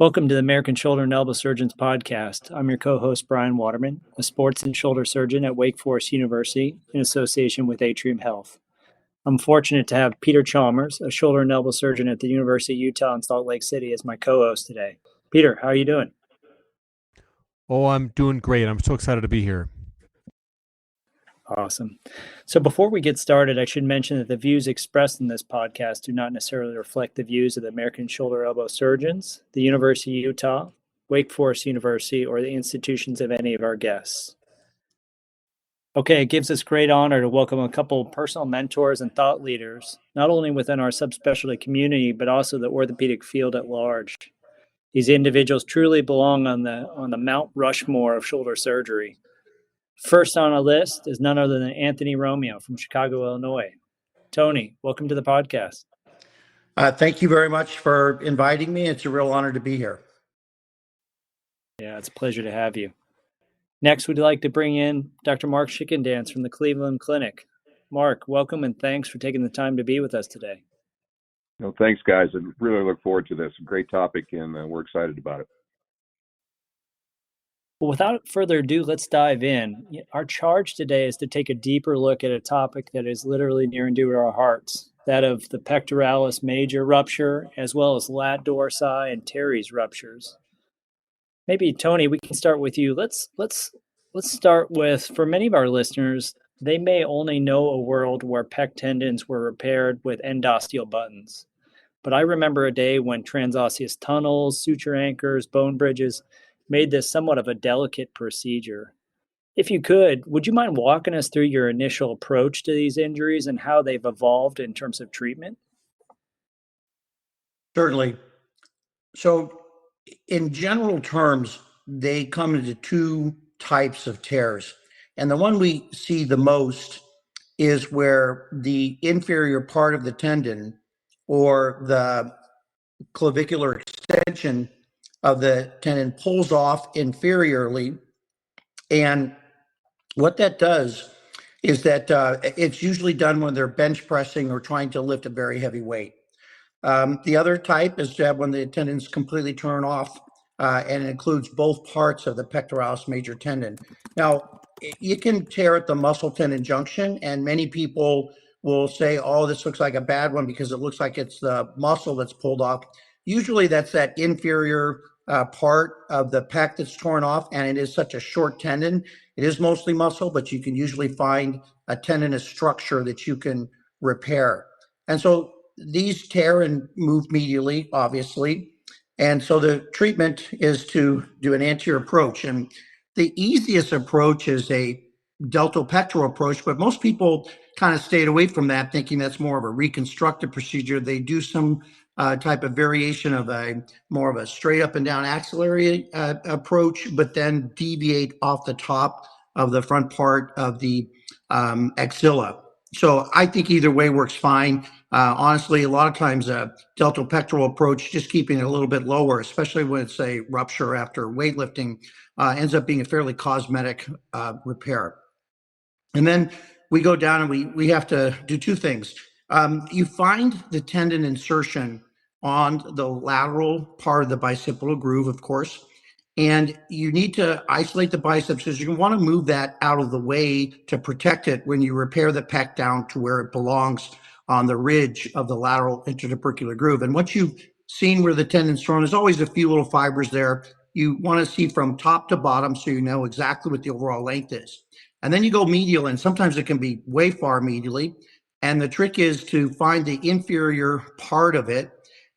Welcome to the American Shoulder and Elbow Surgeons podcast. I'm your co-host, Brian Waterman, a sports and shoulder surgeon at Wake Forest University in association with Atrium Health. I'm fortunate to have Peter Chalmers, a shoulder and elbow surgeon at the University of Utah in Salt Lake City, as my co-host today. Peter, how are you doing? Oh, I'm doing great. I'm so excited to be here. Awesome. So before we get started, I should mention that the views expressed in this podcast do not necessarily reflect the views of the American Shoulder Elbow Surgeons, the University of Utah, Wake Forest University, or the institutions of any of our guests. Okay, it gives us great honor to welcome a couple of personal mentors and thought leaders, not only within our subspecialty community, but also the orthopedic field at large. These individuals truly belong on the Mount Rushmore of shoulder surgery. First on our list is none other than Anthony Romeo from Chicago, Illinois. Tony, welcome to the podcast. Thank you very much for inviting me. It's a real honor to be here. Yeah, it's a pleasure to have you. Next, we'd like to bring in Dr. Mark Schickendantz from the Cleveland Clinic. Mark, welcome and thanks for taking the time to be with us today. No, thanks, guys. I really look forward to this. Great topic, and we're excited about it. Well, without further ado, let's dive in. Our charge today is to take a deeper look at a topic that is literally near and dear to our hearts, that of the pectoralis major rupture, as well as lat dorsi and teres ruptures. Maybe, Tony, we can start with you. Let's start with, for many of our listeners, they may only know a world where pec tendons were repaired with endosteal buttons. But I remember a day when transosseous tunnels, suture anchors, bone bridges made this somewhat of a delicate procedure. If you could, would you mind walking us through your initial approach to these injuries and how they've evolved in terms of treatment? Certainly. So in general terms, they come into two types of tears. And the one we see the most is where the inferior part of the tendon or the clavicular extension of the tendon pulls off inferiorly. And what that does is that it's usually done when they're bench pressing or trying to lift a very heavy weight. The other type is when the tendons completely turn off, and it includes both parts of the pectoralis major tendon. Now, you can tear at the muscle tendon junction, and many people will say, oh, this looks like a bad one because it looks like it's the muscle that's pulled off. Usually that's that inferior part of the pec that's torn off, and it is such a short tendon. It is mostly muscle, but you can usually find a tendinous structure that you can repair. And so these tear and move medially, obviously. And so the treatment is to do an anterior approach. And the easiest approach is a deltopectoral approach, but most people kind of stayed away from that, thinking that's more of a reconstructive procedure. They do some type of variation of more of a straight up and down axillary approach, but then deviate off the top of the front part of the axilla. So I think either way works fine. Honestly, a lot of times a deltopectoral approach, just keeping it a little bit lower, especially when it's a rupture after weightlifting, ends up being a fairly cosmetic repair. And then we go down and we have to do two things. You find the tendon insertion on the lateral part of the bicipital groove, of course, and you need to isolate the biceps because you want to move that out of the way to protect it when you repair the pec down to where it belongs on the ridge of the lateral intertubercular groove. And once you've seen where the tendon's thrown, there's always a few little fibers there. You want to see from top to bottom so you know exactly what the overall length is. And then you go medial, and sometimes it can be way far medially. And the trick is to find the inferior part of it,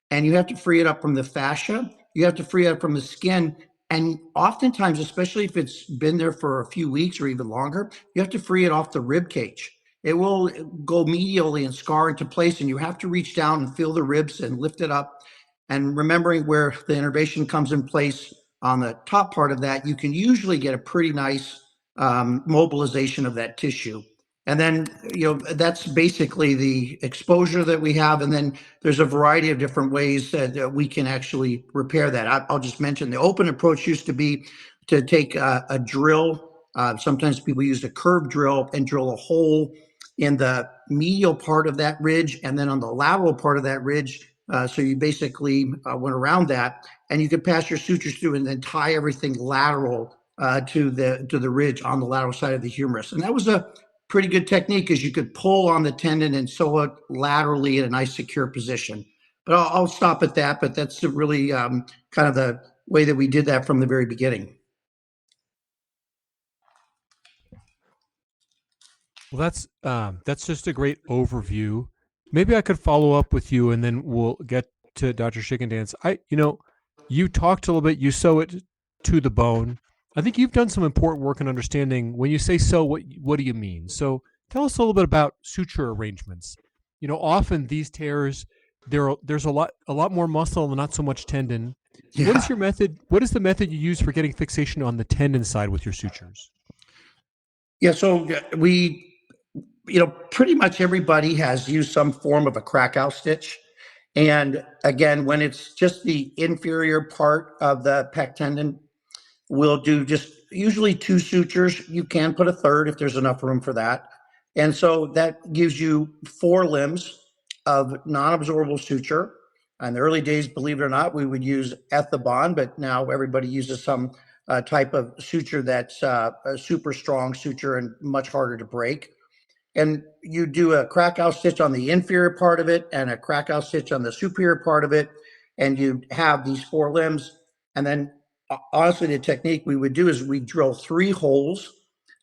and you have to free it up from the fascia. You have to free it up from the skin. And oftentimes, especially if it's been there for a few weeks or even longer, you have to free it off the rib cage. It will go medially and scar into place, and you have to reach down and feel the ribs and lift it up. And remembering where the innervation comes in place on the top part of that, you can usually get a pretty nice mobilization of that tissue. And then, that's basically the exposure that we have. And then there's a variety of different ways that we can actually repair that. I'll just mention the open approach used to be to take a drill. Sometimes people used a curved drill and drill a hole in the medial part of that ridge. And then on the lateral part of that ridge, So you basically went around that, and you could pass your sutures through and then tie everything lateral to the ridge on the lateral side of the humerus. And that was a pretty good technique, because you could pull on the tendon and sew it laterally in a nice secure position. But I'll stop at that. But that's really kind of the way that we did that from the very beginning. Well, that's just a great overview. Maybe I could follow up with you, and then we'll get to Dr. Schickendantz. You talked a little bit. You sew it to the bone. I think you've done some important work in understanding when you say sew, what do you mean? So tell us a little bit about suture arrangements. Often these tears, there's a lot more muscle and not so much tendon. Yeah. What is your method? What is the method you use for getting fixation on the tendon side with your sutures? Yeah, so pretty much everybody has used some form of a crack-out stitch. And again, when it's just the inferior part of the pec tendon, we'll do just usually 2 sutures. You can put a third if there's enough room for that. And so that gives you 4 limbs of non-absorbable suture. In the early days, believe it or not, we would use Ethibond, but now everybody uses some type of suture that's a super strong suture and much harder to break. And you do a crack out stitch on the inferior part of it and a crack out stitch on the superior part of it. And you have these 4 limbs. And then honestly, the technique we would do is we drill 3 holes,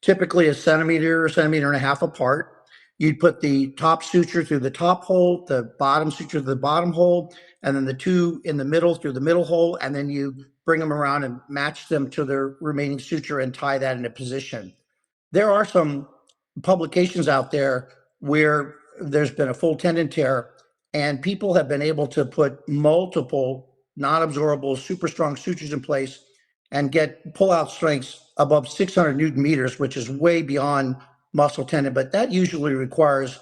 typically a centimeter or centimeter and a half apart. You'd put the top suture through the top hole, the bottom suture through the bottom hole, and then the 2 in the middle through the middle hole. And then you bring them around and match them to their remaining suture and tie that into position. There are some publications out there where there's been a full tendon tear, and people have been able to put multiple non-absorbable super strong sutures in place and get pull-out strengths above 600 Newton meters, which is way beyond muscle tendon. But that usually requires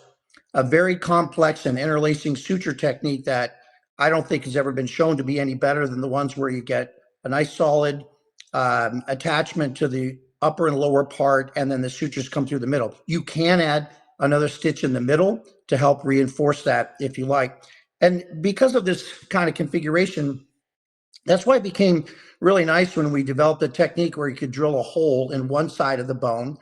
a very complex and interlacing suture technique that I don't think has ever been shown to be any better than the ones where you get a nice solid attachment to the upper and lower part, and then the sutures come through the middle. You can add another stitch in the middle to help reinforce that if you like. And because of this kind of configuration, that's why it became really nice when we developed a technique where you could drill a hole in one side of the bone,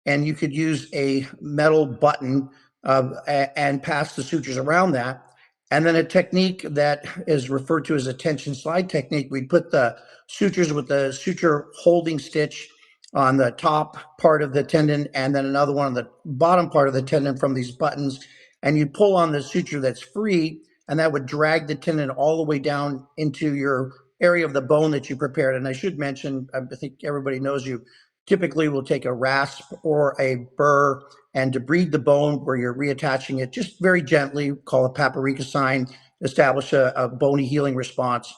and you could use a metal button and pass the sutures around that. And then a technique that is referred to as a tension slide technique. We'd put the sutures with the suture holding stitch on the top part of the tendon, and then another one on the bottom part of the tendon from these buttons. And you pull on the suture that's free, and that would drag the tendon all the way down into your area of the bone that you prepared. And I should mention, I think everybody knows you typically will take a rasp or a burr and debride the bone where you're reattaching it just very gently, call it paprika sign, establish a bony healing response.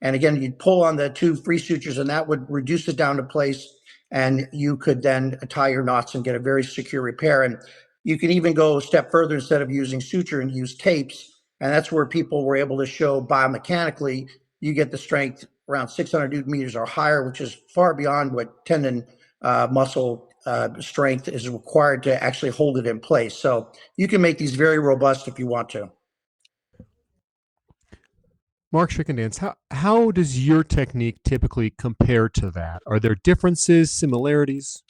And again, you'd pull on the 2 free sutures, and that would reduce it down to place. And you could then tie your knots and get a very secure repair. And you can even go a step further, instead of using suture, and use tapes. And that's where people were able to show biomechanically you get the strength around 600 Newton meters or higher, which is far beyond what tendon muscle strength is required to actually hold it in place. So you can make these very robust if you want to. Mark Schickendantz, how does your technique typically compare to that? Are there differences, similarities?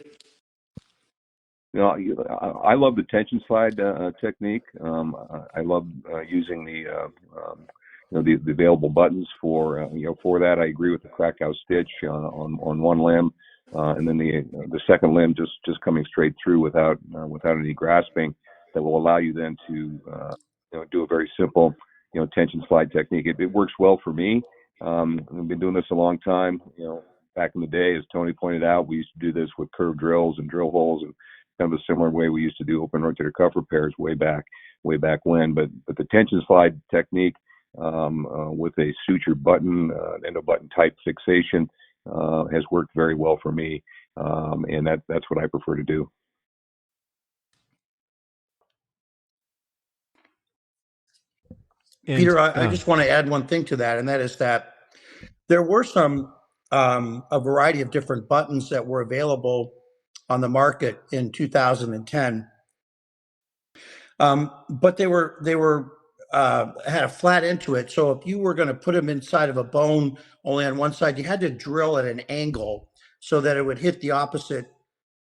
I love the tension slide technique. I love using the available buttons for that. I agree with the crack out stitch on one limb, and then the second limb just coming straight through without any grasping. That will allow you then to do a very simple tension slide technique. It works well for me. I've been doing this a long time. Back in the day, as Tony pointed out, we used to do this with curved drills and drill holes, and kind of a similar way we used to do open rotator cuff repairs way back when. But the tension slide technique with a suture button, endo button type fixation has worked very well for me, and that's what I prefer to do. Peter, I just want to add one thing to that, and that is that there were a variety of different buttons that were available on the market in 2010, but they were had a flat end to it. So if you were going to put them inside of a bone only on one side, you had to drill at an angle so that it would hit the opposite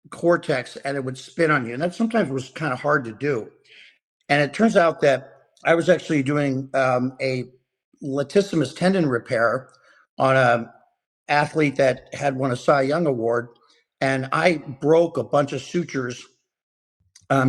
cortex and it would spin on you. And that sometimes was kind of hard to do. And it turns out that I was actually doing a latissimus tendon repair on a athlete that had won a Cy Young Award. And I broke a bunch of sutures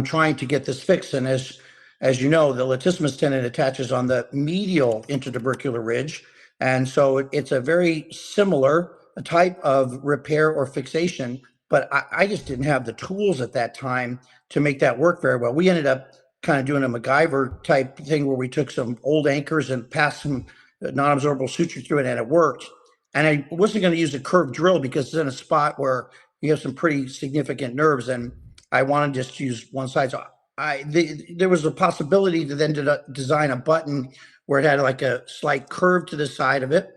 trying to get this fixed. And as you know, the latissimus tendon attaches on the medial intertubercular ridge. And so it's a very similar type of repair or fixation, but I just didn't have the tools at that time to make that work very well. We ended up kind of doing a MacGyver type thing where we took some old anchors and passed some non-absorbable suture through it, and it worked. And I wasn't going to use a curved drill because it's in a spot where you have some pretty significant nerves, and I wanted to just use one side. So there was a possibility to then design a button where it had like a slight curve to the side of it.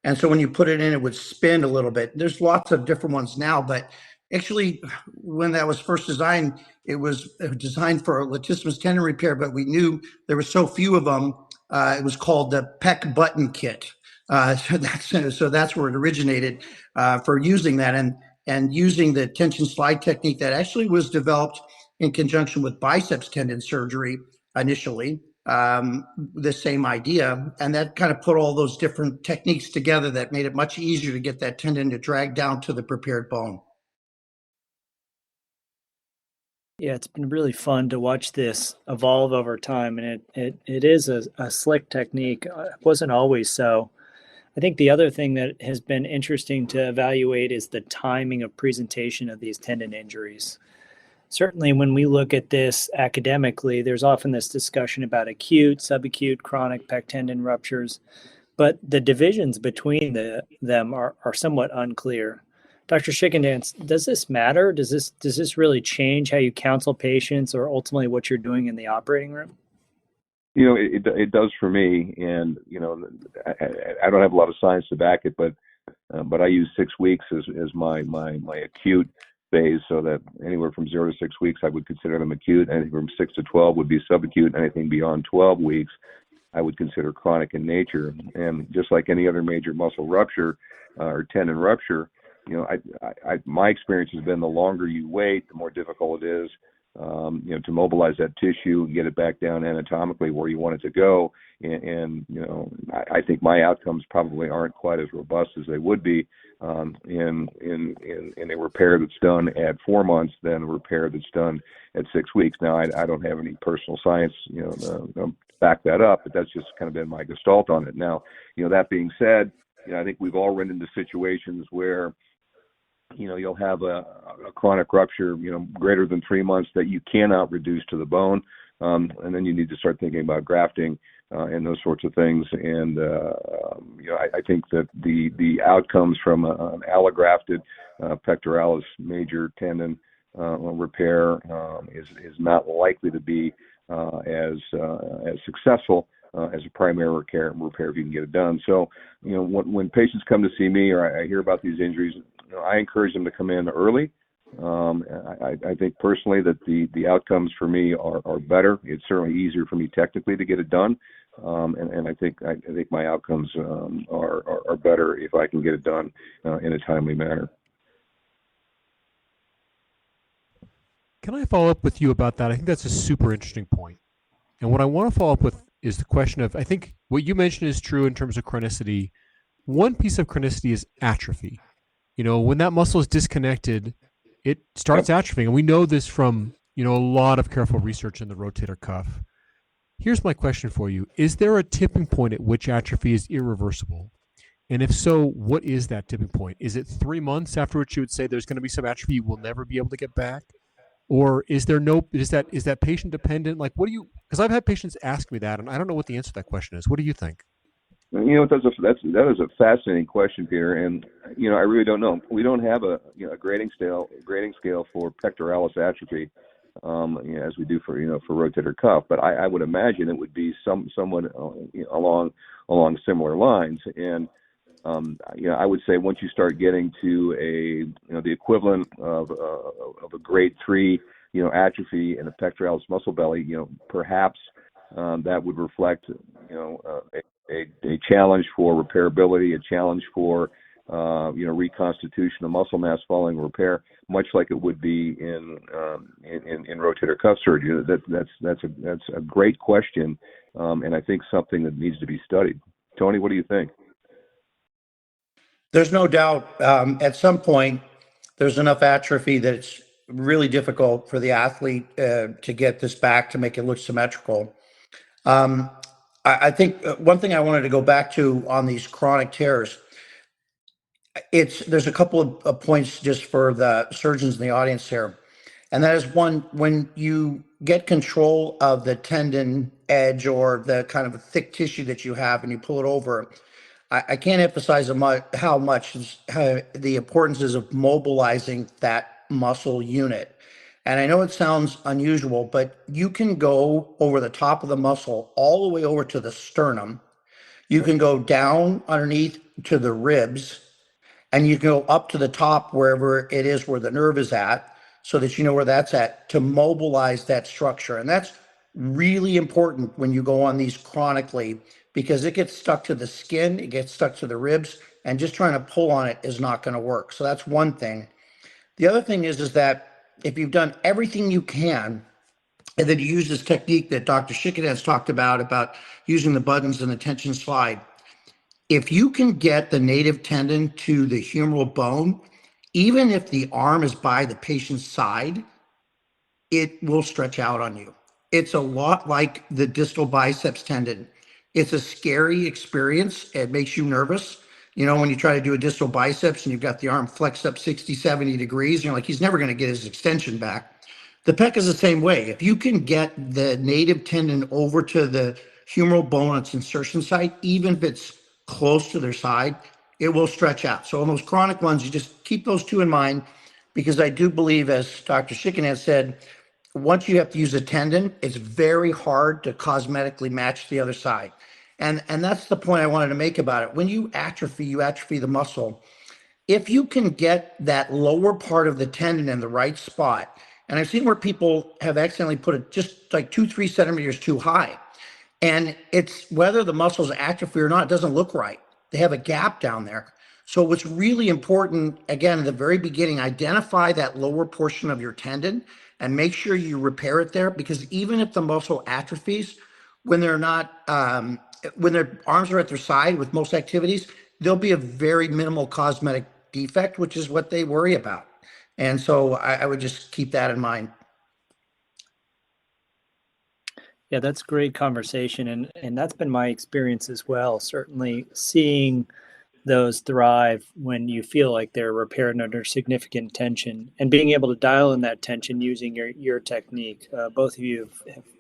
And so when you put it in, it would spin a little bit. There's lots of different ones now, but actually when that was first designed, it was designed for a latissimus tendon repair, but we knew there were so few of them. It was called the Peck button kit. So that's where it originated for using that and using the tension slide technique that actually was developed in conjunction with biceps tendon surgery initially, the same idea. And that kind of put all those different techniques together that made it much easier to get that tendon to drag down to the prepared bone. Yeah, it's been really fun to watch this evolve over time, and it is a slick technique. It wasn't always so. I think the other thing that has been interesting to evaluate is the timing of presentation of these tendon injuries. Certainly, when we look at this academically, there's often this discussion about acute, subacute, chronic pec tendon ruptures, but the divisions between them are somewhat unclear. Dr. Schickendantz, does this matter? Does this really change how you counsel patients or ultimately what you're doing in the operating room? You know, it does for me, and you know, I don't have a lot of science to back it, but I use 6 weeks as my acute phase, so that anywhere from 0 to 6 weeks I would consider them acute. Anything from 6 to 12 would be subacute. Anything beyond 12 weeks I would consider chronic in nature. And just like any other major muscle rupture or tendon rupture, you know, my experience has been the longer you wait, the more difficult it is, you know, to mobilize that tissue and get it back down anatomically where you want it to go. And you know, I think my outcomes probably aren't quite as robust as they would be in a repair that's done at 4 months than a repair that's done at 6 weeks. Now, I don't have any personal science, you know, back that up, but that's just kind of been my gestalt on it. Now, you know, that being said, you know, I think we've all run into situations where, you know, you'll have a chronic rupture, you know, greater than 3 months that you cannot reduce to the bone. And then you need to start thinking about grafting and those sorts of things. And, you know, I think that the outcomes from an allografted pectoralis major tendon repair is not likely to be as successful as a primary repair if you can get it done. So, you know, when patients come to see me or I hear about these injuries, you know, I encourage them to come in early. I think personally that the outcomes for me are better. It's certainly easier for me technically to get it done, and I think my outcomes are better if I can get it done in a timely manner. Can I follow up with you about that? I think that's a super interesting point. And what I want to follow up with is the question of, I think what you mentioned is true in terms of chronicity. One piece of chronicity is atrophy. You know, when that muscle is disconnected, it starts atrophying. And we know this from, you know, a lot of careful research in the rotator cuff. Here's my question for you. Is there a tipping point at which atrophy is irreversible? And if so, what is that tipping point? Is it 3 months after which you would say there's going to be some atrophy you will never be able to get back? Or is that patient dependent? Like, what do you, because I've had patients ask me that, and I don't know what the answer to that question is. What do you think? You know, that is a fascinating question, Peter. And you know, I really don't know. We don't have a grading scale for pectoralis atrophy, you know, as we do for rotator cuff. But I would imagine it would be somewhat along similar lines. And you know, I would say once you start getting to the equivalent of a grade 3 atrophy in a pectoralis muscle belly, you know, perhaps that would reflect, a challenge for repairability, a challenge for, reconstitution of muscle mass following repair, much like it would be in rotator cuff surgery. That's a great question, and I think something that needs to be studied. Tony, what do you think? There's no doubt at some point there's enough atrophy that it's really difficult for the athlete to get this back to make it look symmetrical. I think one thing I wanted to go back to on these chronic tears, there's a couple of points just for the surgeons in the audience here. And that is one, when you get control of the tendon edge or the kind of thick tissue that you have and you pull it over, I can't emphasize how much the importance is of mobilizing that muscle unit. And I know it sounds unusual, but you can go over the top of the muscle all the way over to the sternum. You can go down underneath to the ribs, and you can go up to the top wherever it is where the nerve is at, so that you know where that's at, to mobilize that structure. And that's really important when you go on these chronically, because it gets stuck to the skin, it gets stuck to the ribs, and just trying to pull on it is not going to work. So that's one thing. The other thing is that if you've done everything you can, and then you use this technique that Dr. Schickendantz talked about using the buttons and the tension slide, if you can get the native tendon to the humeral bone, even if the arm is by the patient's side, it will stretch out on you. It's a lot like the distal biceps tendon. It's a scary experience. It makes you nervous. When you try to do a distal biceps and you've got the arm flexed up 60, 70 degrees, you're like, he's never going to get his extension back. The pec is the same way. If you can get the native tendon over to the humeral bone on its insertion site, even if it's close to their side, it will stretch out. So in those chronic ones, you just keep those two in mind, because I do believe, as Dr. Schickendantz said, once you have to use a tendon, it's very hard to cosmetically match the other side. And that's the point I wanted to make about it. When you atrophy the muscle. If you can get that lower part of the tendon in the right spot, and I've seen where people have accidentally put it just like 2-3 centimeters too high, and it's whether the muscles atrophy or not, it doesn't look right. They have a gap down there. So what's really important, again, at the very beginning, identify that lower portion of your tendon and make sure you repair it there, because even if the muscle atrophies, when they're not, when their arms are at their side with most activities, there'll be a very minimal cosmetic defect, which is what they worry about. And so I would just keep that in mind. Yeah, that's great conversation. And that's been my experience as well. Certainly seeing those thrive when you feel like they're repaired under significant tension, and being able to dial in that tension using your technique. Both of you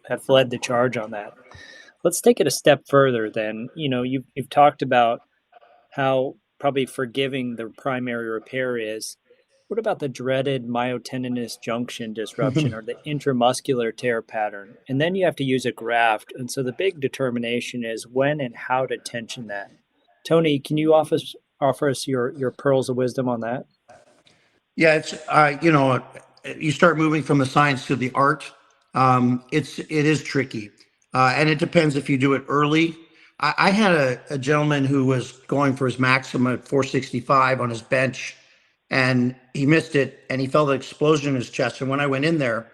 have led the charge on that. Let's take it a step further then. You've talked about how probably forgiving the primary repair is. What about the dreaded myotendinous junction disruption or the intramuscular tear pattern? And then you have to use a graft. And so the big determination is when and how to tension that. Tony, can you offer us your pearls of wisdom on that? Yeah, it's you start moving from the science to the art. It is tricky, and it depends if you do it early. I had a gentleman who was going for his maximum at 465 on his bench, and he missed it, and he felt an explosion in his chest. And when I went in there,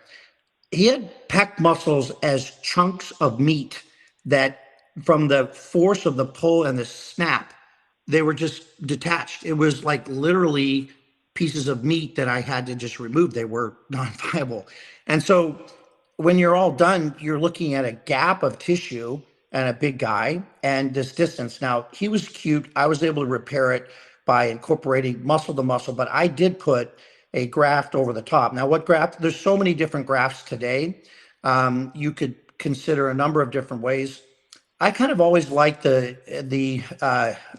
he had pec muscles as chunks of meat that, from the force of the pull and the snap, they were just detached. It was like literally pieces of meat that I had to just remove. They were non-viable. And so when you're all done, you're looking at a gap of tissue and a big guy and this distance. Now, he was cute. I was able to repair it by incorporating muscle to muscle, but I did put a graft over the top. Now, what graft? There's so many different grafts today. You could consider a number of different ways. I kind of always liked the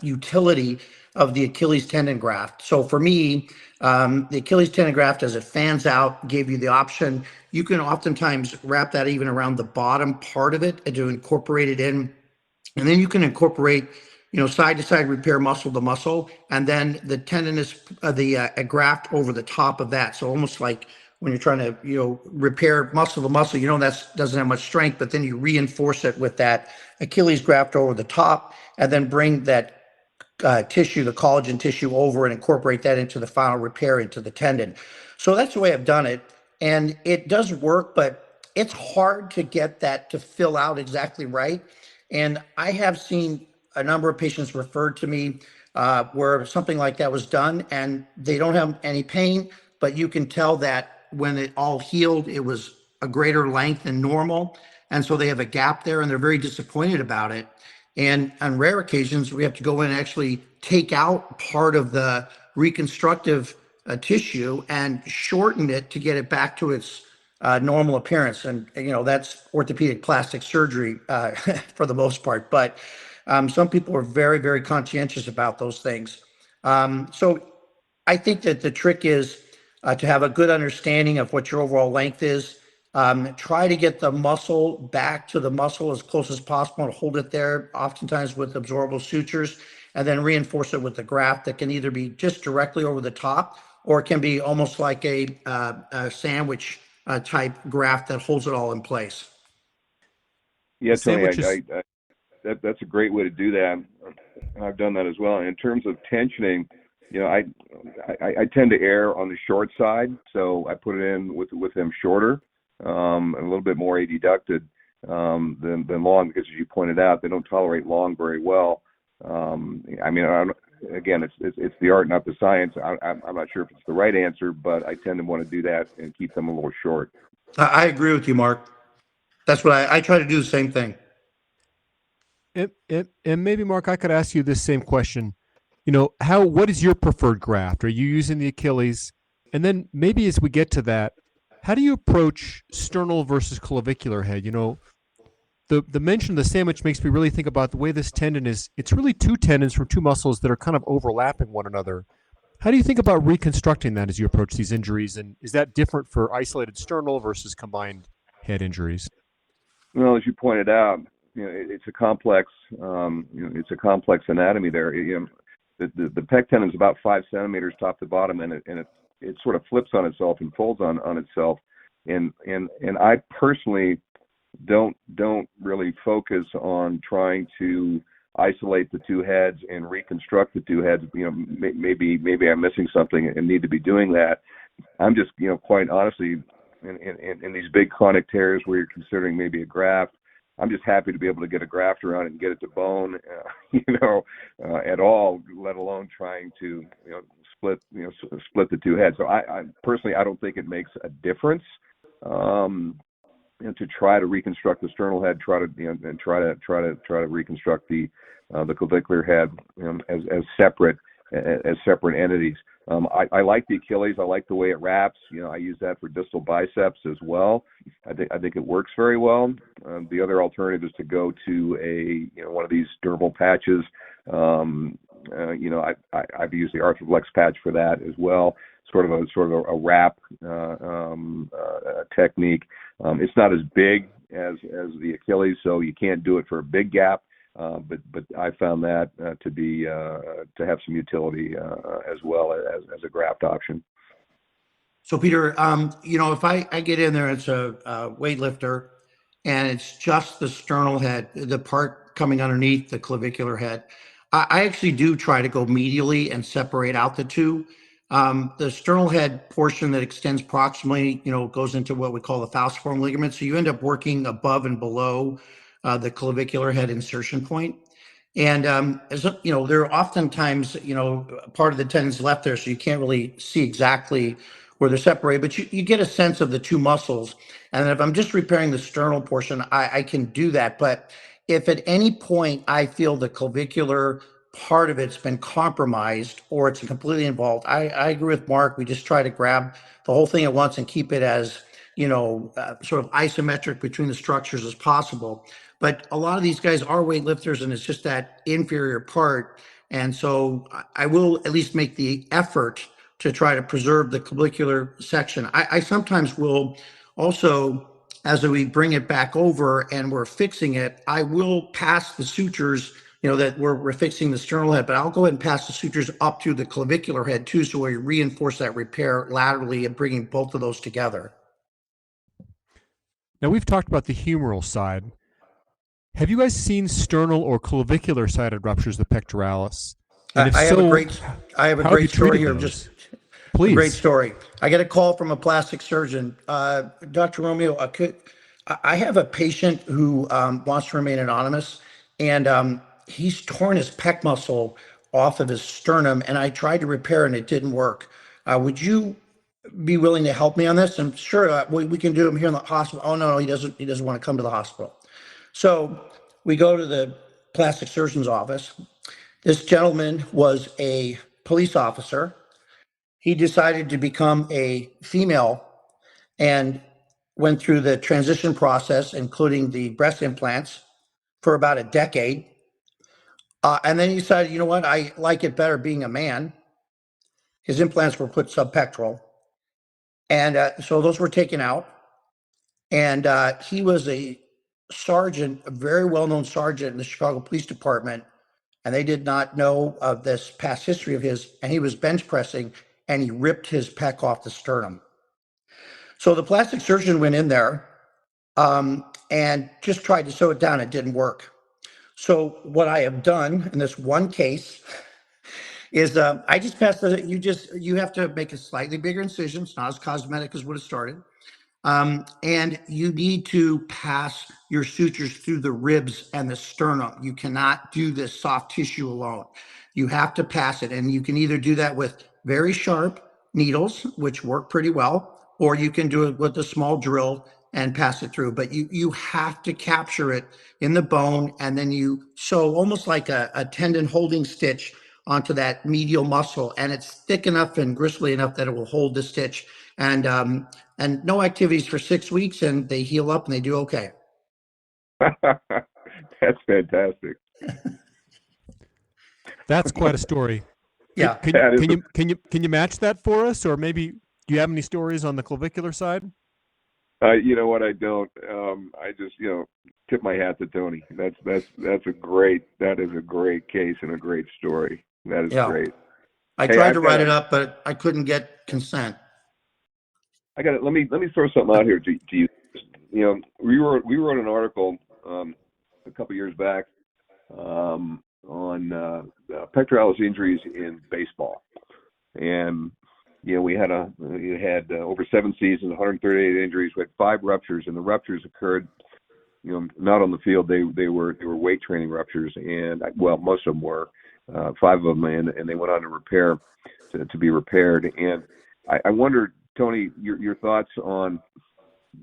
utility of the Achilles tendon graft. So for me, the Achilles tendon graft, as it fans out, gave you the option. You can oftentimes wrap that even around the bottom part of it and to incorporate it in. And then you can incorporate, side to side repair, muscle to muscle, and then the tendinous, a graft over the top of that. So almost like when you're trying to, repair muscle to muscle, that doesn't have much strength, but then you reinforce it with that Achilles graft over the top, and then bring that tissue, the collagen tissue, over and incorporate that into the final repair into the tendon. So that's the way I've done it. And it does work, but it's hard to get that to fill out exactly right. And I have seen a number of patients referred to me where something like that was done and they don't have any pain, but you can tell that when it all healed, it was a greater length than normal. And so they have a gap there and they're very disappointed about it. And on rare occasions, we have to go in and actually take out part of the reconstructive tissue and shorten it to get it back to its normal appearance. And, that's orthopedic plastic surgery for the most part. But some people are very, very conscientious about those things. So I think that the trick is to have a good understanding of what your overall length is. Try to get the muscle back to the muscle as close as possible and hold it there, oftentimes with absorbable sutures, and then reinforce it with the graft that can either be just directly over the top or it can be almost like a sandwich type graft that holds it all in place. Yeah, Tony, Sandwiches. that's a great way to do that. I've done that as well. In terms of tensioning, I tend to err on the short side, so I put it in with them shorter. A little bit more adducted than long, because as you pointed out, they don't tolerate long very well. Again, it's the art, not the science. I'm not sure if it's the right answer, but I tend to want to do that and keep them a little short. I agree with you, Mark. That's what I try to do the same thing. And maybe, Mark, I could ask you this same question. What is your preferred graft? Are you using the Achilles? And then maybe as we get to that, how do you approach sternal versus clavicular head? The mention of the sandwich makes me really think about the way this tendon is. It's really two tendons from two muscles that are kind of overlapping one another. How do you think about reconstructing that as you approach these injuries? And is that different for isolated sternal versus combined head injuries? Well, as you pointed out, it's a complex, complex anatomy there. The pec tendon is about 5 centimeters top to bottom, and it sort of flips on itself and folds on itself. And I personally don't really focus on trying to isolate the two heads and reconstruct the two heads. Maybe I'm missing something and need to be doing that. I'm just, quite honestly, in these big chronic tears where you're considering maybe a graft, I'm just happy to be able to get a graft around it and get it to bone, at all, let alone trying to, split the two heads. So I personally, I don't think it makes a difference, to try to reconstruct the sternal head, try to reconstruct the clavicular head, as separate entities. I like the Achilles. I like the way it wraps. I use that for distal biceps as well. I think it works very well. The other alternative is to go to one of these dermal patches. I've used the Arthroflex patch for that as well. Sort of a wrap technique. It's not as big as the Achilles, so you can't do it for a big gap. But I found that to have some utility as well as a graft option. So Peter, if I get in there, it's a weightlifter, and it's just the sternal head, the part coming underneath the clavicular head. I actually do try to go medially and separate out the two. The sternal head portion that extends proximally, goes into what we call the falciform ligament. So you end up working above and below the clavicular head insertion point. And, there are oftentimes, part of the tendon's left there, so you can't really see exactly where they're separated, but you get a sense of the two muscles. And if I'm just repairing the sternal portion, I can do that. But if at any point I feel the clavicular part of it's been compromised or it's completely involved, I agree with Mark. We just try to grab the whole thing at once and keep it as, sort of isometric between the structures as possible. But a lot of these guys are weightlifters, and it's just that inferior part. And so I will at least make the effort to try to preserve the clavicular section. I sometimes will also, as we bring it back over and we're fixing it, I will pass the sutures that we're fixing the sternal head, but I'll go ahead and pass the sutures up to the clavicular head too, so we reinforce that repair laterally and bringing both of those together. Now we've talked about the humeral side. Have you guys seen sternal or clavicular sided ruptures of the pectoralis? And if I have so, a great story here. Those? A great Please. story. I get a call from a plastic surgeon. Dr. Romeo, I have a patient who wants to remain anonymous, and he's torn his pec muscle off of his sternum, and I tried to repair and it didn't work. Would you be willing to help me on this? And sure, we can do him here in the hospital. Oh, no, he doesn't want to come to the hospital. So we go to the plastic surgeon's office. This gentleman was a police officer. He decided to become a female and went through the transition process, including the breast implants, for about a decade. And then he decided, you know what, I like it better being a man. His implants were put subpectoral. And so those were taken out. And he was a sergeant, a very well-known sergeant in the Chicago Police Department. And they did not know of this past history of his. And he was bench pressing and he ripped his pec off the sternum. So the plastic surgeon went in there and just tried to sew it down. It didn't work. So what I have done in this one case is I just passed you have to make a slightly bigger incision. It's not as cosmetic as what it started. And you need to pass your sutures through the ribs and the sternum. You cannot do this soft tissue alone. You have to pass it. And you can either do that with very sharp needles, which work pretty well, or you can do it with a small drill and pass it through. But you have to capture it in the bone, and then you sew almost like a tendon holding stitch onto that medial muscle. And it's thick enough and gristly enough that it will hold the stitch. And no activities for 6 weeks, and they heal up and they do okay. That's fantastic. That's quite a story. Yeah. Can you match that for us, or maybe do you have any stories on the clavicular side? You know what? I don't. I just tip my hat to Tony. That is a great case and a great story. That is great. I tried to write it up, but I couldn't get consent. I got it. Let me throw something out here to you. We wrote an article a couple years back on pectoralis injuries in baseball, and we had over 7 seasons, 138 injuries. We had 5 ruptures, and the ruptures occurred, not on the field. They were weight training ruptures, and most of them were 5 of them, and they went on to be repaired. And I wondered, Tony, your thoughts on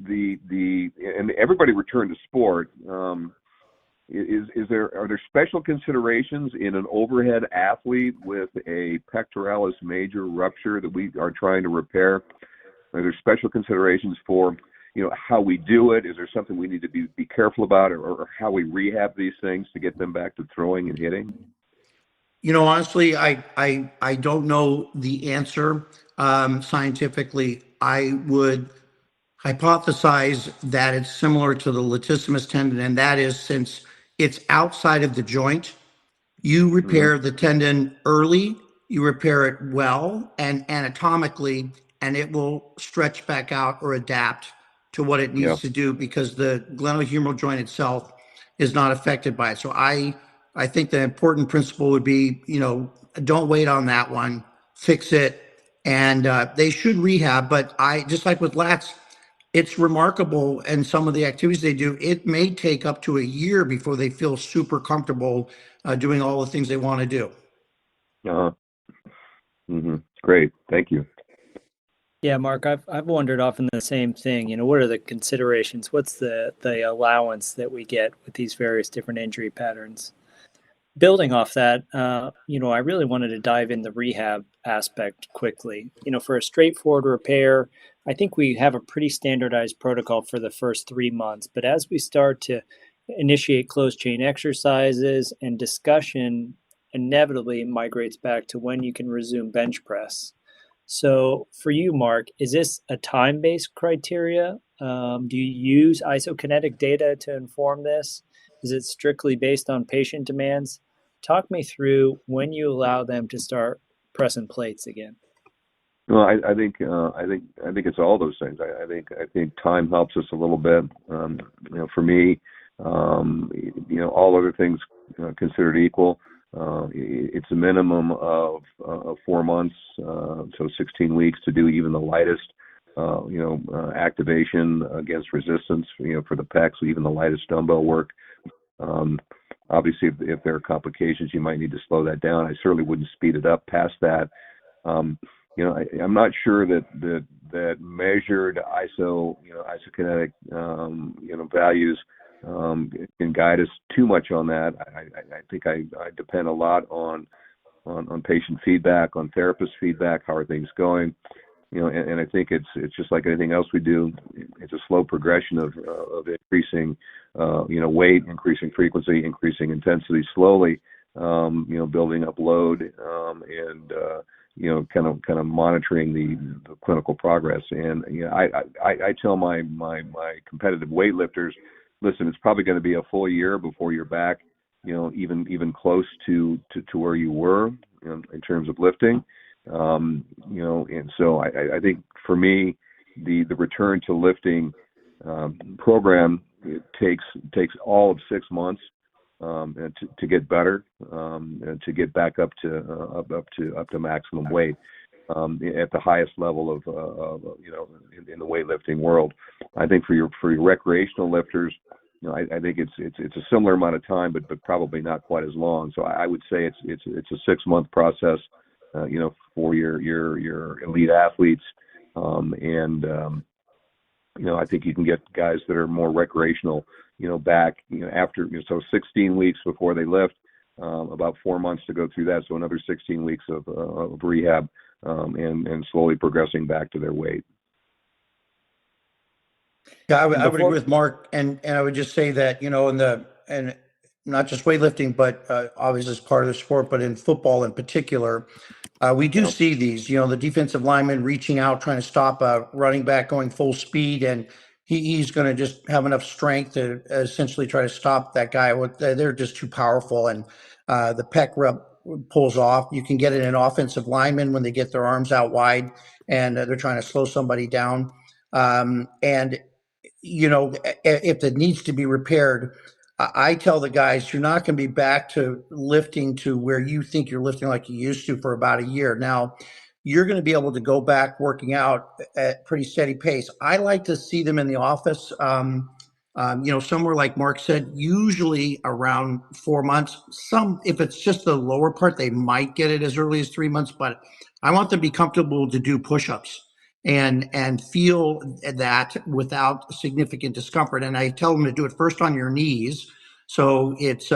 and everybody returned to sport. Are there special considerations in an overhead athlete with a pectoralis major rupture that we are trying to repair? Are there special considerations for how we do it? Is there something we need to be careful about, or how we rehab these things to get them back to throwing and hitting? Honestly, I don't know the answer scientifically. I would hypothesize that it's similar to the latissimus tendon, and that is, since it's outside of the joint, you repair the tendon early, you repair it well and anatomically, and it will stretch back out or adapt to what it needs to do, because the glenohumeral joint itself is not affected by it. So I think the important principle would be, don't wait on that one, fix it, and they should rehab. But just like with lats, it's remarkable, and some of the activities they do, it may take up to a year before they feel super comfortable doing all the things they want to do. Great, thank you. Yeah, Mark, I've wondered often the same thing. What are the considerations? What's the allowance that we get with these various different injury patterns? Building off that, I really wanted to dive in the rehab aspect quickly. For a straightforward repair, I think we have a pretty standardized protocol for the first 3 months. But as we start to initiate closed chain exercises, and discussion inevitably migrates back to when you can resume bench press. So for you, Mark, is this a time-based criteria? Do you use isokinetic data to inform this? Is it strictly based on patient demands? talk me through when you allow them to start pressing plates again. Well, I think it's all those things. I think time helps us a little bit. For me, all other things considered equal, it's a minimum of 4 months, so 16 weeks to do even the lightest, activation against resistance, for the pecs, even the lightest dumbbell work. Obviously, if there are complications, you might need to slow that down. I certainly wouldn't speed it up past that. I'm not sure that measured isokinetic, values can guide us too much on that. I think I depend a lot on patient feedback, on therapist feedback. How are things going? And I think it's just like anything else we do. It's a slow progression of increasing, weight, increasing frequency, increasing intensity slowly, building up load, and kind of monitoring the clinical progress. And I tell my competitive weightlifters, listen, it's probably going to be a full year before you're back, even close to where you were in terms of lifting. And so I think for me, the return to lifting program, it takes all of 6 months to get better, and to get back up to maximum weight at the highest level of in the weightlifting world. I think for your recreational lifters, I think it's a similar amount of time, but probably not quite as long. So I would say it's a 6-month process, for your elite athletes, and I think you can get guys that are more recreational, back, after, so 16 weeks before they lift, about 4 months to go through that. So another 16 weeks of rehab, and slowly progressing back to their weight. Yeah, I would agree with Mark, and I would just say that, and not just weightlifting, but obviously as part of the sport, but in football in particular, we do see these, the defensive lineman reaching out, trying to stop a running back going full speed, and he's going to just have enough strength to essentially try to stop that guy. They're just too powerful, and the pec rep pulls off. You can get it in offensive linemen when they get their arms out wide and they're trying to slow somebody down. And if it needs to be repaired, I tell the guys, you're not going to be back to lifting to where you think you're lifting like you used to for about a year. Now, you're going to be able to go back working out at pretty steady pace. I like to see them in the office, somewhere like Mark said, usually around 4 months. If it's just the lower part, they might get it as early as 3 months, but I want them to be comfortable to do push-ups and feel that without significant discomfort. And I tell them to do it first on your knees, so it's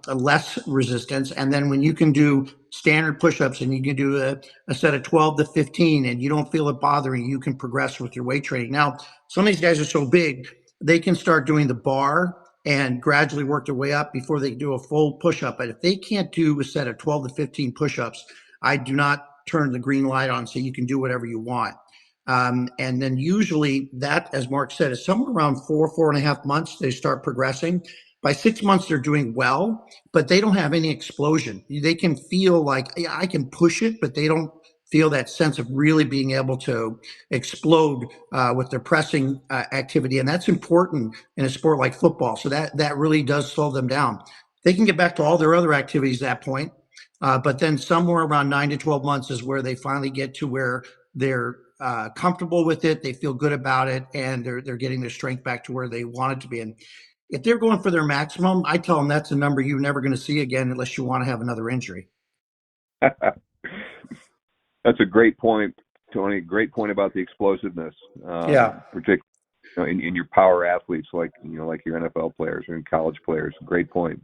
less resistance. And then when you can do standard push-ups and you can do a set of 12 to 15 and you don't feel it bothering you, can progress with your weight training. Now, some of these guys are so big, they can start doing the bar and gradually work their way up before they do a full push-up. But if they can't do a set of 12 to 15 push-ups, I do not turn the green light on, so you can do whatever you want. And then usually that, as Mark said, is somewhere around 4.5 months, they start progressing. By 6 months, they're doing well, but they don't have any explosion. They can feel like, yeah, I can push it, but they don't feel that sense of really being able to explode with their pressing activity. And that's important in a sport like football. So that really does slow them down. They can get back to all their other activities at that point. But then somewhere around 9 to 12 months is where they finally get to where they're comfortable with it, they feel good about it, and they're getting their strength back to where they want it to be. And if they're going for their maximum, I tell them that's a number you're never going to see again unless you want to have another injury. That's a great point, Tony. Great point about the explosiveness. Particularly in your power athletes, like like your NFL players or in college players. Great point.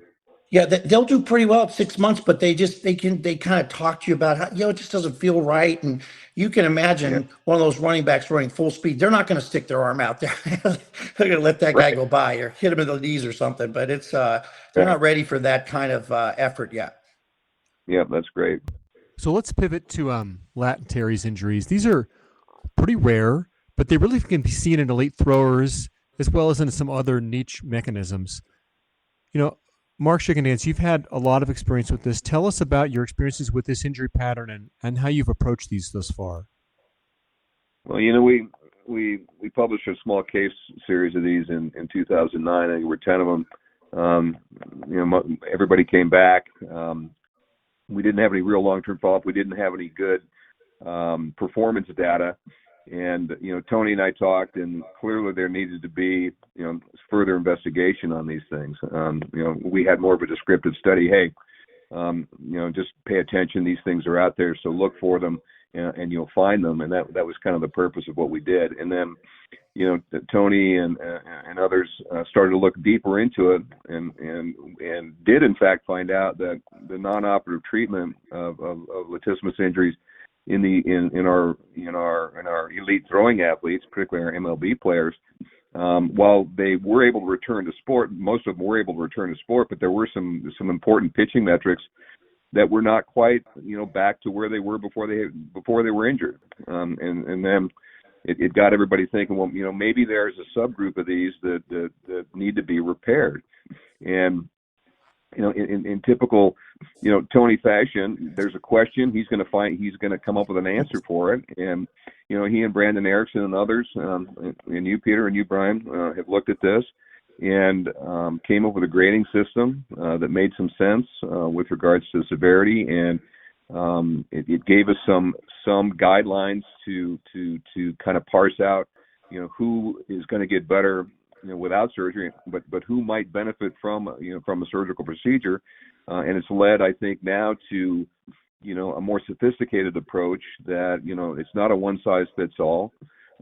Yeah, they'll do pretty well at 6 months, but they kind of talk to you about how, it just doesn't feel right. And you can imagine one of those running backs running full speed. They're not going to stick their arm out there. They're going to let that guy go by or hit him in the knees or something. But it's they're not ready for that kind of effort yet. Yeah, that's great. So let's pivot to lat teres injuries. These are pretty rare, but they really can be seen in elite throwers as well as in some other niche mechanisms. Mark Schickendantz, you've had a lot of experience with this. Tell us about your experiences with this injury pattern and how you've approached these thus far. Well, we published a small case series of these in 2009. I think there were 10 of them. Everybody came back. We didn't have any real long-term follow-up. We didn't have any good performance data. And, Tony and I talked, and clearly there needed to be, further investigation on these things. We had more of a descriptive study. Hey, just pay attention. These things are out there, so look for them, and you'll find them. And that was kind of the purpose of what we did. And then, Tony and others started to look deeper into it, and did in fact find out that the non-operative treatment of latissimus injuries in our elite throwing athletes, particularly our MLB players, while they were able to return to sport, most of them were able to return to sport, but there were some important pitching metrics that were not quite back to where they were before they were injured, and then it got everybody thinking, well, maybe there's a subgroup of these that need to be repaired. And in typical, Tony fashion, there's a question. He's going to come up with an answer for it. And, he and Brandon Erickson and others, and you, Peter, and you, Brian, have looked at this and came up with a grading system that made some sense with regards to severity. And it gave us some guidelines to kind of parse out, who is going to get better without surgery, but who might benefit from a surgical procedure, and it's led, I think, now to a more sophisticated approach that it's not a one size fits all.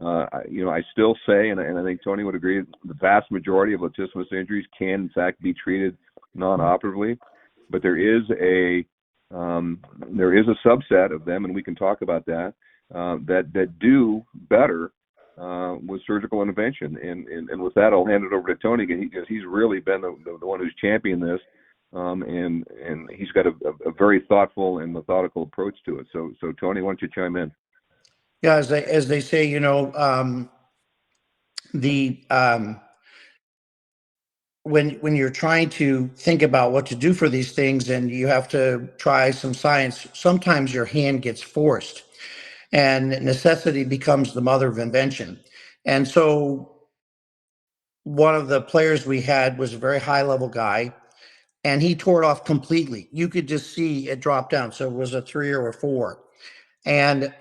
I still say, and I think Tony would agree, the vast majority of latissimus injuries can in fact be treated non-operatively, but there is a subset of them, and we can talk about that that do better with surgical intervention. And with that, I'll hand it over to Tony, because he's really been the one who's championed this, and he's got a very thoughtful and methodical approach to it. So Tony, why don't you chime in? Yeah, as they say, when you're trying to think about what to do for these things and you have to try some science, sometimes your hand gets forced. And necessity becomes the mother of invention. And so one of the players we had was a very high level guy, and he tore it off completely. You could just see it drop down. So it was a 3 or a 4. And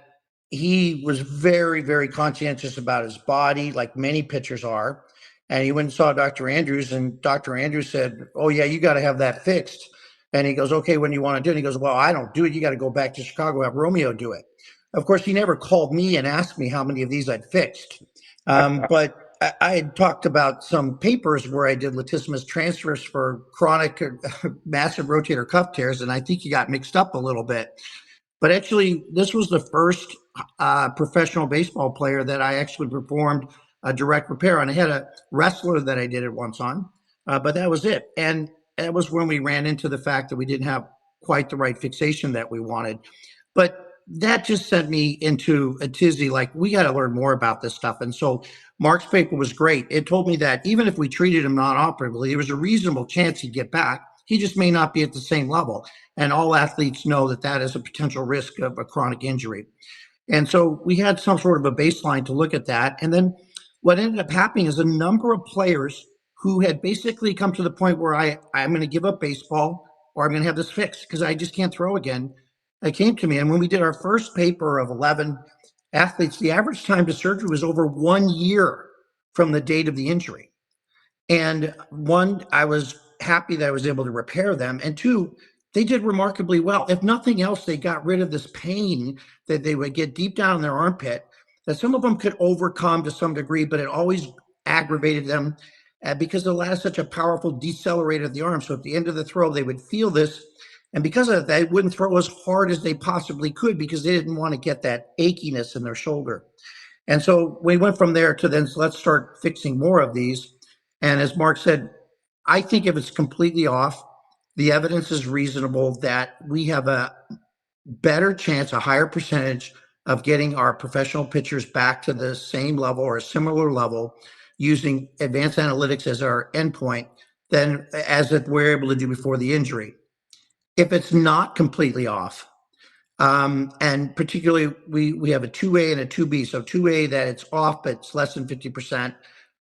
he was very, very conscientious about his body, like many pitchers are. And he went and saw Dr. Andrews, and Dr. Andrews said, "Oh yeah, you got to have that fixed." And he goes, "Okay, when do you want to do it?" And he goes, "Well, I don't do it. You got to go back to Chicago, have Romeo do it." Of course, he never called me and asked me how many of these I'd fixed. But I had talked about some papers where I did latissimus transfers for chronic massive rotator cuff tears, and I think he got mixed up a little bit. But actually, this was the first professional baseball player that I actually performed a direct repair on. I had a wrestler that I did it once on, but that was it. And that was when we ran into the fact that we didn't have quite the right fixation that we wanted. But that just sent me into a tizzy, like, we got to learn more about this stuff. And so Mark's paper was great. It told me that even if we treated him non-operatively, there was a reasonable chance he'd get back. He just may not be at the same level. And all athletes know that that is a potential risk of a chronic injury. And so we had some sort of a baseline to look at that. And then what ended up happening is a number of players who had basically come to the point where I'm going to give up baseball, or I'm going to have this fixed because I just can't throw again. It came to me. And when we did our first paper of 11 athletes, the average time to surgery was over 1 year from the date of the injury. And one, I was happy that I was able to repair them. And two, they did remarkably well. If nothing else, they got rid of this pain that they would get deep down in their armpit that some of them could overcome to some degree, but it always aggravated them because the lad is such a powerful decelerator of the arm. So at the end of the throw, they would feel this. And because of that, they wouldn't throw as hard as they possibly could because they didn't want to get that achiness in their shoulder. And so we went from there to then, so let's start fixing more of these. And as Mark said, I think if it's completely off, the evidence is reasonable that we have a better chance, a higher percentage of getting our professional pitchers back to the same level or a similar level using advanced analytics as our endpoint than as it we're able to do before the injury. If it's not completely off, and particularly we have a 2A and a 2B. So 2A that it's off, but it's less than 50%.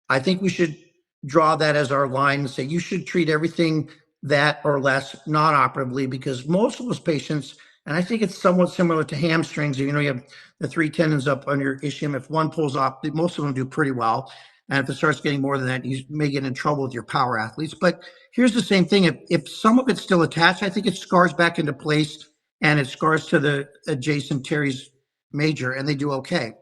I think we should draw that as our line and say you should treat everything that or less non-operatively, because most of those patients, and I think it's somewhat similar to hamstrings. You have the 3 tendons up on your ischium. If one pulls off, most of them do pretty well. And if it starts getting more than that, you may get in trouble with your power athletes. But here's the same thing. If some of it's still attached, I think it scars back into place and it scars to the adjacent teres major, and they do okay.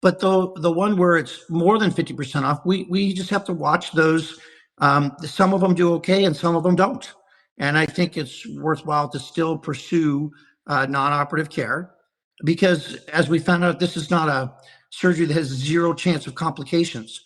But the one where it's more than 50% off, we just have to watch those. Some of them do okay and some of them don't. And I think it's worthwhile to still pursue non-operative care, because as we found out, this is not a surgery that has zero chance of complications.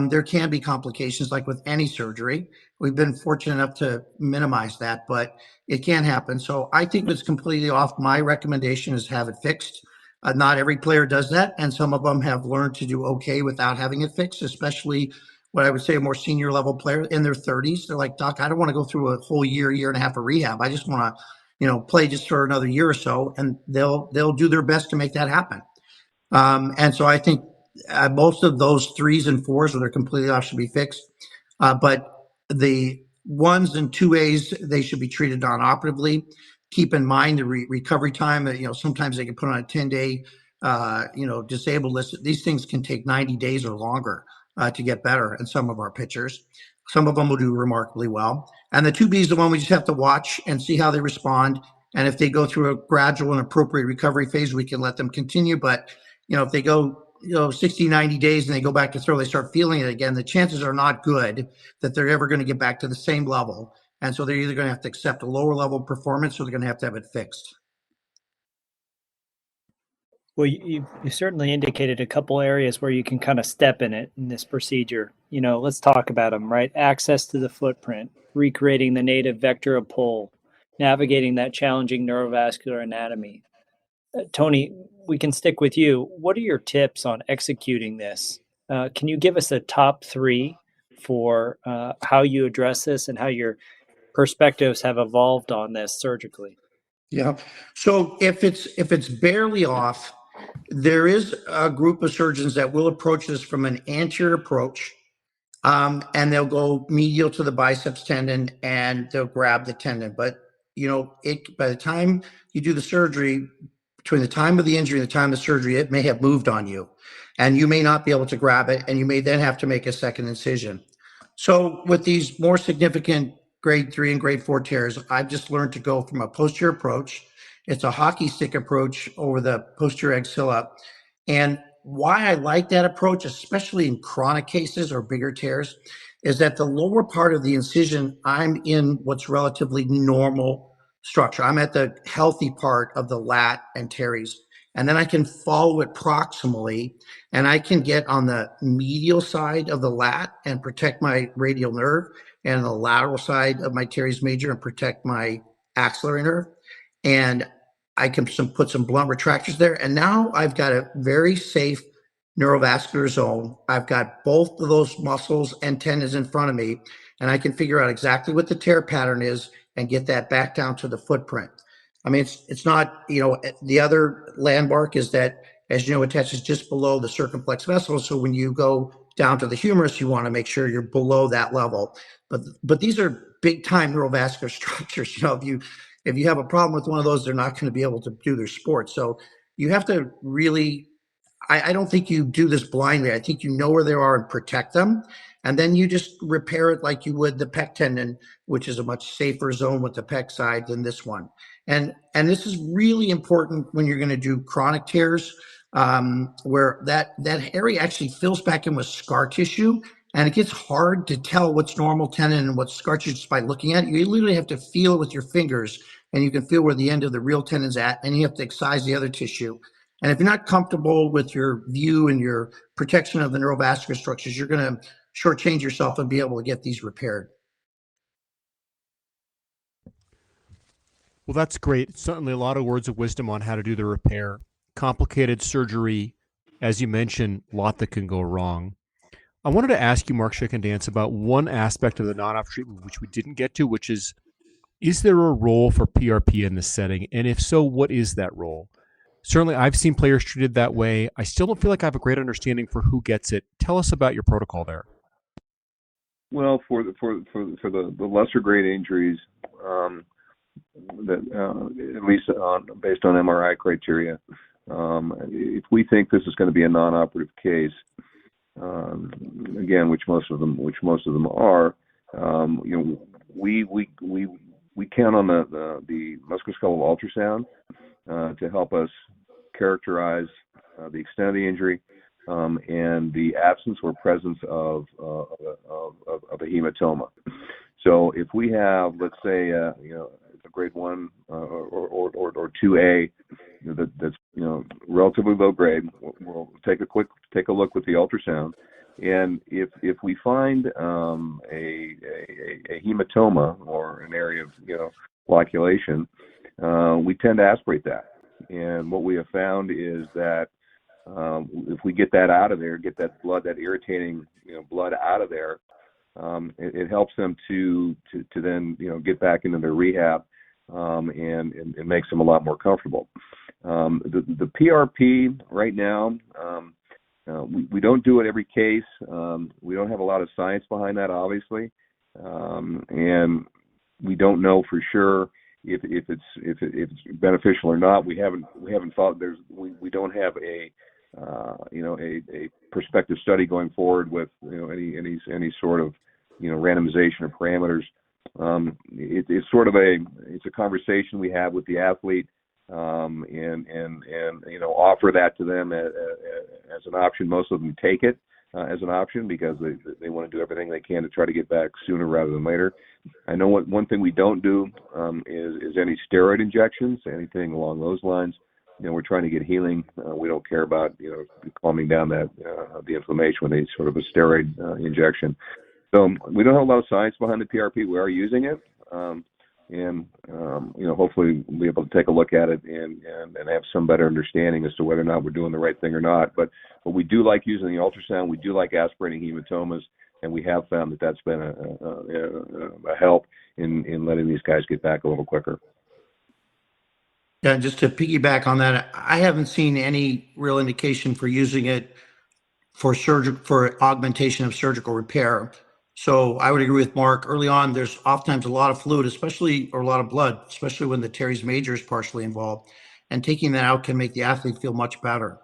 There can be complications like with any surgery. We've been fortunate enough to minimize that, but it can happen. So I think it's completely off. My recommendation is have it fixed. Not every player does that, and some of them have learned to do okay without having it fixed, especially what I would say a more senior level player in their 30s. They're like, Doc, I don't want to go through a whole year and a half of rehab. I just want to, play just for another year or so, and they'll do their best to make that happen. And so I think most of those 3s and 4s that are completely off should be fixed. But the 1s and 2As, they should be treated non-operatively. Keep in mind the recovery time. Sometimes they can put on a 10-day, disabled list. These things can take 90 days or longer to get better in some of our pitchers. Some of them will do remarkably well. And the 2B is the one we just have to watch and see how they respond. And if they go through a gradual and appropriate recovery phase, we can let them continue. But, if they go 60, 90 days and they go back to throw, they start feeling it again, the chances are not good that they're ever going to get back to the same level. And so they're either going to have to accept a lower level of performance or they're going to have it fixed. Well, you certainly indicated a couple areas where you can kind of step in it in this procedure. Let's talk about them, right? Access to the footprint, recreating the native vector of pull, navigating that challenging neurovascular anatomy. Tony, we can stick with you. What are your tips on executing this? Can you give us a top 3 for how you address this and how your perspectives have evolved on this surgically? Yeah. So if it's barely off, there is a group of surgeons that will approach this from an anterior approach, and they'll go medial to the biceps tendon and they'll grab the tendon. But by the time you do the surgery, between the time of the injury and the time of the surgery, it may have moved on you, and you may not be able to grab it, and you may then have to make a second incision. So with these more significant grade 3 and grade 4 tears, I've just learned to go from a posterior approach. It's a hockey stick approach over the posterior axilla. And why I like that approach, especially in chronic cases or bigger tears, is that the lower part of the incision, I'm in what's relatively normal structure. I'm at the healthy part of the lat and teres. And then I can follow it proximally, and I can get on the medial side of the lat and protect my radial nerve, and the lateral side of my teres major and protect my axillary nerve. And I can put some blunt retractors there. And now I've got a very safe neurovascular zone. I've got both of those muscles and tendons in front of me, and I can figure out exactly what the tear pattern is and get that back down to the footprint. I mean, it's not, the other landmark is that, as you know, attaches just below the circumflex vessel. So when you go down to the humerus, you want to make sure you're below that level. But these are big time neurovascular structures. If you have a problem with one of those, they're not going to be able to do their sport. So you have to really, I don't think you do this blindly. I think you know where they are and protect them. And then you just repair it like you would the pec tendon, which is a much safer zone with the pec side than this one. And this is really important when you're going to do chronic tears, where that area actually fills back in with scar tissue, and it gets hard to tell what's normal tendon and what's scar tissue just by looking at it. You literally have to feel it with your fingers, and you can feel where the end of the real tendon's at, and you have to excise the other tissue. And if you're not comfortable with your view and your protection of the neurovascular structures, you're going to shortchange yourself and be able to get these repaired. Well, that's great. Certainly a lot of words of wisdom on how to do the repair. Complicated surgery, as you mentioned, a lot that can go wrong. I wanted to ask you, Mark Schickendantz, about one aspect of the non-op treatment which we didn't get to, which is there a role for PRP in this setting? And if so, what is that role? Certainly, I've seen players treated that way. I still don't feel like I have a great understanding for who gets it. Tell us about your protocol there. Well, for the lesser grade injuries, that at least based on MRI criteria, if we think this is going to be a non-operative case, again, which most of them are, we count on the musculoskeletal ultrasound to help us characterize the extent of the injury and the absence or presence of a hematoma. So if we have, let's say, a grade 1 or 2A that's relatively low grade, we'll take a look with the ultrasound, and if we find a hematoma or an area of flocculation, we tend to aspirate that. And what we have found is that if we get that out of there, get that blood, that irritating blood out of there, it helps them to then get back into their rehab, and it makes them a lot more comfortable. The PRP right now, we don't do it every case. We don't have a lot of science behind that, obviously, and we don't know for sure if it's beneficial or not. We haven't thought we don't have a prospective study going forward with any sort of randomization or parameters. It's sort of a conversation we have with the athlete, and offer that to them as an option. Most of them take it as an option because they want to do everything they can to try to get back sooner rather than later. I know one thing we don't do is any steroid injections, anything along those lines. We're trying to get healing. We don't care about calming down that the inflammation with any sort of a steroid injection. So we don't have a lot of science behind the PRP. We are using it, and hopefully we'll be able to take a look at it and have some better understanding as to whether or not we're doing the right thing or not. But we do like using the ultrasound. We do like aspirating hematomas, and we have found that that's been a help in letting these guys get back a little quicker. Yeah, just to piggyback on that, I haven't seen any real indication for using it for augmentation of surgical repair. So I would agree with Mark. Early on, there's oftentimes a lot of fluid, or a lot of blood, especially when the teres major is partially involved. And taking that out can make the athlete feel much better.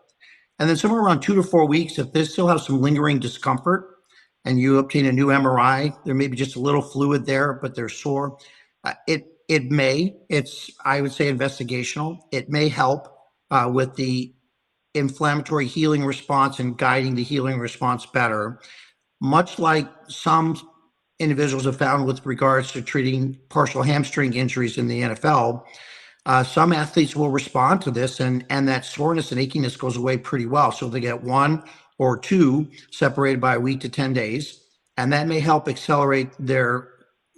And then somewhere around 2 to 4 weeks, if they still have some lingering discomfort and you obtain a new MRI, there may be just a little fluid there, but they're sore. I would say investigational. It may help with the inflammatory healing response and guiding the healing response better. Much like some individuals have found with regards to treating partial hamstring injuries in the NFL, some athletes will respond to this, and that soreness and achiness goes away pretty well. So they get 1 or 2 separated by a week to 10 days, and that may help accelerate their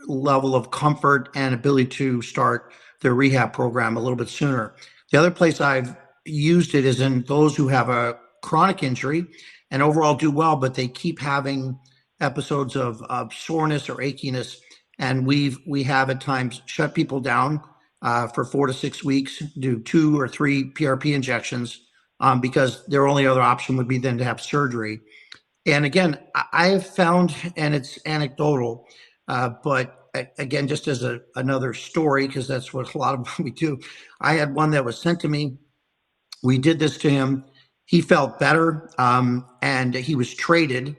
level of comfort and ability to start their rehab program a little bit sooner. The other place I've used it is in those who have a chronic injury and overall do well, but they keep having episodes of soreness or achiness. And we have at times shut people down for 4 to 6 weeks, do 2 or 3 PRP injections because their only other option would be then to have surgery. And again, I have found, and it's anecdotal, but again, just as another story, because that's what a lot of we do. I had one that was sent to me. We did this to him. He felt better, and he was traded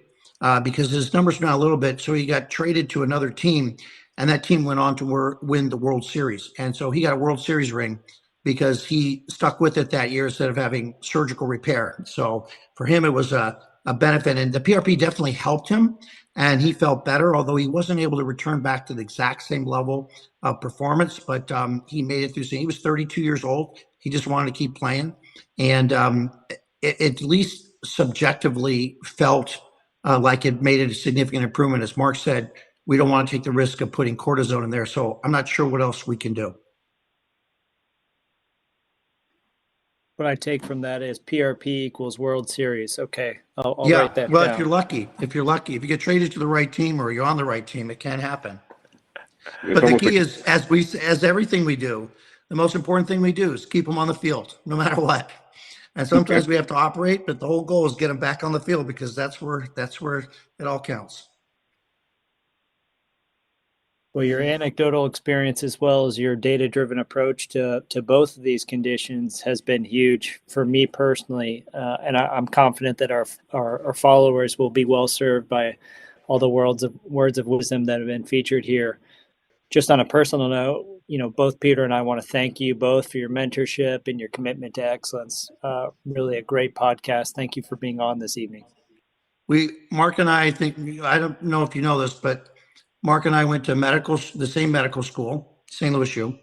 because his numbers went down a little bit. So he got traded to another team, and that team went on to win the World Series. And so he got a World Series ring because he stuck with it that year instead of having surgical repair. So for him, it was a benefit. And the PRP definitely helped him, and he felt better, although he wasn't able to return back to the exact same level of performance. But he made it through. So he was 32 years old. He just wanted to keep playing. And it at least subjectively felt like it made a significant improvement. As Mark said, we don't want to take the risk of putting cortisone in there. So I'm not sure what else we can do. what I take from that is PRP equals World Series. Okay, I'll Yeah, write that well, down. if you're lucky, if you get traded to the right team or you're on the right team, it can happen. It's But the almost key like, is, as everything we do, the most important thing we do is keep them on the field, no matter what. And sometimes we have to operate, but the whole goal is get them back on the field because that's where it all counts. Well, your anecdotal experience as well as your data-driven approach to both of these conditions has been huge for me personally, and I'm confident that our followers will be well served by all the words of wisdom that have been featured here. Just on a personal note, both Peter and I want to thank you both for your mentorship and your commitment to excellence. Really a great podcast. Thank you for being on this evening. Mark and I think, I don't know if you know this, but Mark and I went to the same medical school, St. Louis U,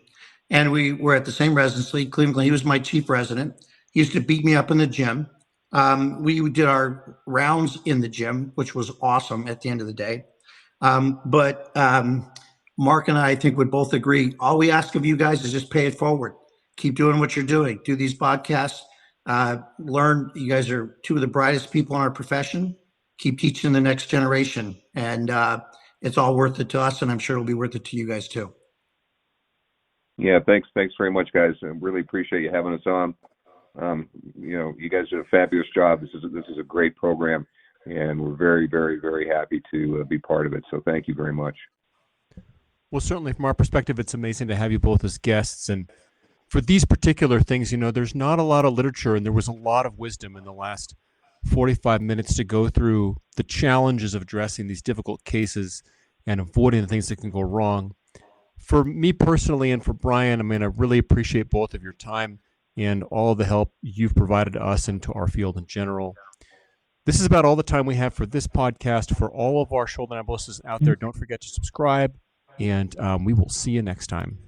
and we were at the same residency, Cleveland. He was my chief resident. He used to beat me up in the gym. We did our rounds in the gym, which was awesome at the end of the day. But Mark and I think would both agree. All we ask of you guys is just pay it forward. Keep doing what you're doing. Do these podcasts. Learn. You guys are two of the brightest people in our profession. Keep teaching the next generation. And it's all worth it to us, and I'm sure it'll be worth it to you guys too. yeah, thanks very much, guys. I really appreciate you having us on. You guys did a fabulous job. This is a great program, and we're very, very, very happy to be part of it. So thank you very much. Well, certainly from our perspective, it's amazing to have you both as guests. And for these particular things, there's not a lot of literature, and there was a lot of wisdom in the last 45 minutes to go through the challenges of addressing these difficult cases and avoiding the things that can go wrong. For me personally and for Brian, I really appreciate both of your time and all the help you've provided to us and to our field in general. This is about all the time we have for this podcast. For all of our shoulder ambulances out there, don't forget to subscribe, and we will see you next time.